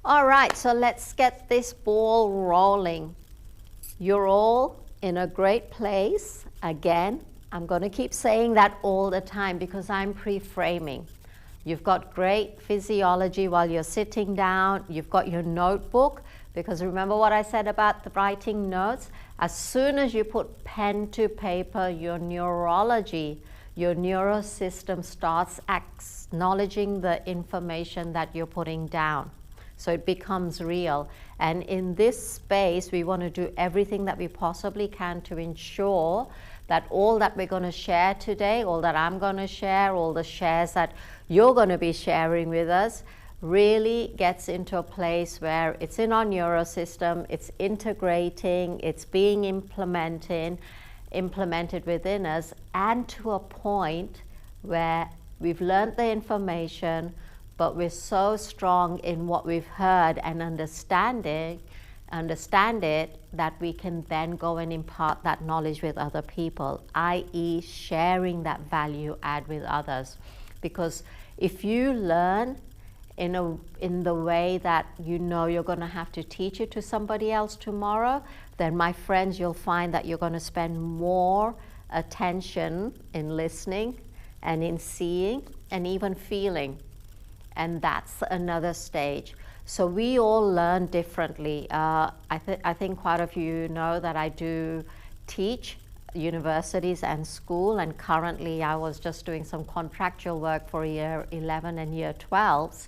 All right, so let's get this ball rolling. You're all in a great place. Again, I'm going to keep saying that all the time because I'm pre-framing. You've got great physiology while you're sitting down. You've got your notebook, because remember what I said about the writing notes? As soon as you put pen to paper, your neurology, your neurosystem starts acknowledging the information that you're putting down. So it becomes real. And in this space, we want to do everything that we possibly can to ensure that all that we're going to share today, all that I'm going to share, all the shares that you're going to be sharing with us, really gets into a place where it's in our neurosystem, it's integrating, it's being implemented within us, and to a point where we've learned the information, but we're so strong in what we've heard and understand it that we can then go and impart that knowledge with other people, i.e. sharing that value add with others. Because if you learn in the way that you know you're going to have to teach it to somebody else tomorrow, then my friends, you'll find that you're going to spend more attention in listening and in seeing and even feeling. And that's another stage. So we all learn differently. I think quite a few know that I do teach universities and school, and currently I was just doing some contractual work for year 11 and year 12s,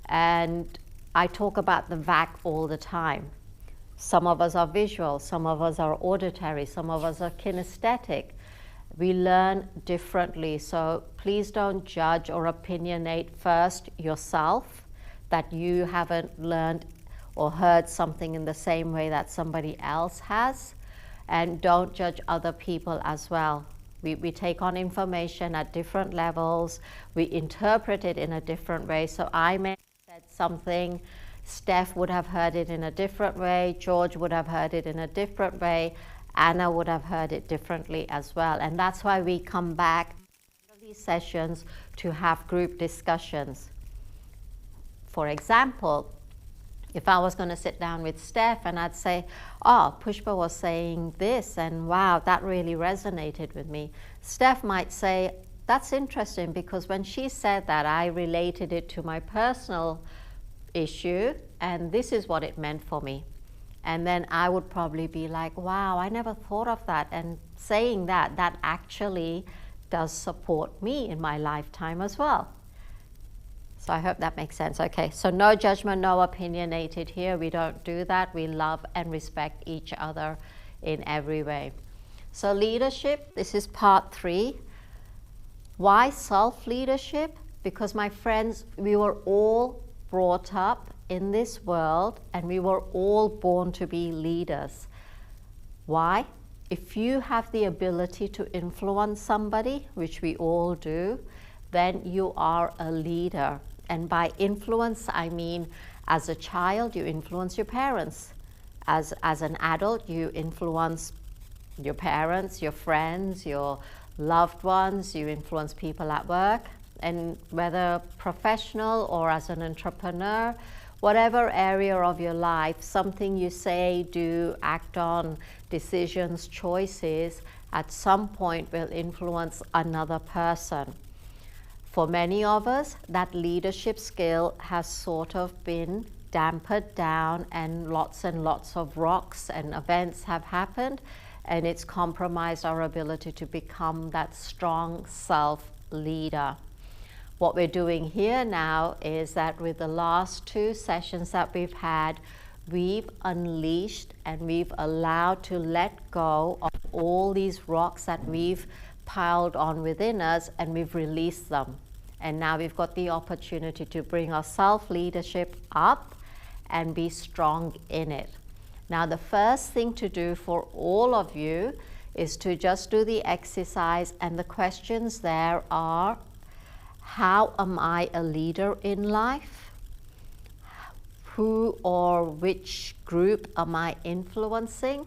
and I talk about the VAC all the time. Some of us are visual, some of us are auditory, some of us are kinesthetic. We learn differently, so please don't judge or opinionate first yourself that you haven't learned or heard something in the same way that somebody else has, and don't judge other people as well. We take on information at different levels, we interpret it in a different way. So I may have said something, Steph would have heard it in a different way, George would have heard it in a different way, Anna would have heard it differently as well. And that's why we come back to these sessions to have group discussions. For example, if I was going to sit down with Steph and I'd say, oh, Pushpa was saying this, and wow, that really resonated with me. Steph might say, that's interesting, because when she said that, I related it to my personal issue, and this is what it meant for me. And then I would probably be like, wow, I never thought of that. And saying that, that actually does support me in my lifetime as well. So I hope that makes sense. Okay, so no judgment, no opinionated here. We don't do that. We love and respect each other in every way. So leadership, this is part 3. Why self-leadership? Because my friends, we were all brought up in this world and we were all born to be leaders. Why? If you have the ability to influence somebody, which we all do, then you are a leader. And by influence, I mean, as a child, you influence your parents. As an adult, you influence your parents, your friends, your loved ones, you influence people at work. And whether professional or as an entrepreneur, whatever area of your life, something you say, do, act on, decisions, choices, at some point will influence another person. For many of us, that leadership skill has sort of been dampened down, and lots of rocks and events have happened, and it's compromised our ability to become that strong self-leader. What we're doing here now is that with the last 2 sessions that we've had, we've unleashed and we've allowed to let go of all these rocks that we've piled on within us, and we've released them. And now we've got the opportunity to bring our self-leadership up and be strong in it. Now the first thing to do for all of you is to just do the exercise, and the questions there are, how am I a leader in life? Who or which group am I influencing?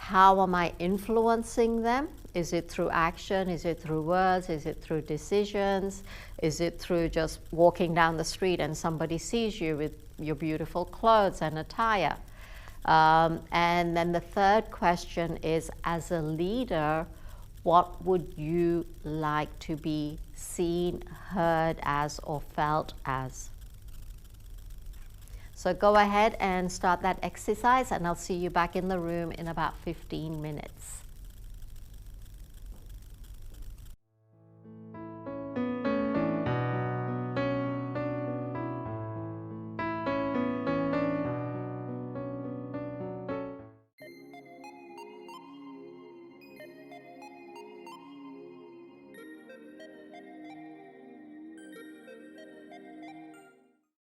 How am I influencing them? Is it through action? Is it through words? Is it through decisions? Is it through just walking down the street and somebody sees you with your beautiful clothes and attire? And then the third question is, as a leader, what would you like to be seen, heard as, or felt as? So go ahead and start that exercise, and I'll see you back in the room in about 15 minutes.